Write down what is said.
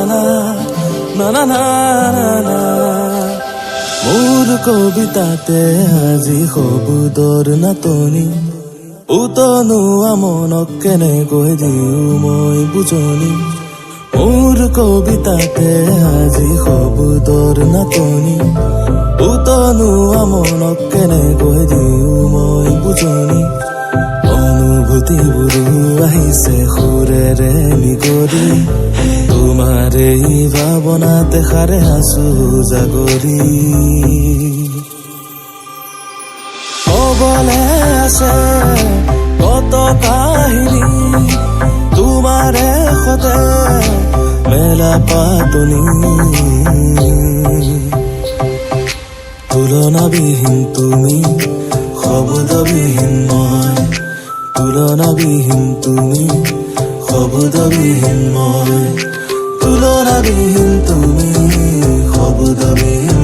না না না না না মোৰ কবিতাতে আজি শব্দৰ নাটনি উতনোৱা মনক কেনেকৈ দিওঁ মই বুজনি মোৰ কবিতাতে আজি শব্দৰ নাটনি উতনোৱা মনক কেনেকৈ দিওঁ মই বুজনি অনুভূতিবোৰো আহিছে সুৰেৰে নিগৰি তোমাৰ এই ভাৱনাতে সাৰে আছো জাগৰি ক'বলে আছে কত কাহিনী তোমাৰে সতে মেলা পাতনি তুলনাবিহীন তুমি শব্দবিহীন মই তুলনাবিহীন তুমি শব্দবিহীন মই তুলনাবিহীন তুমি শব্দবিহীন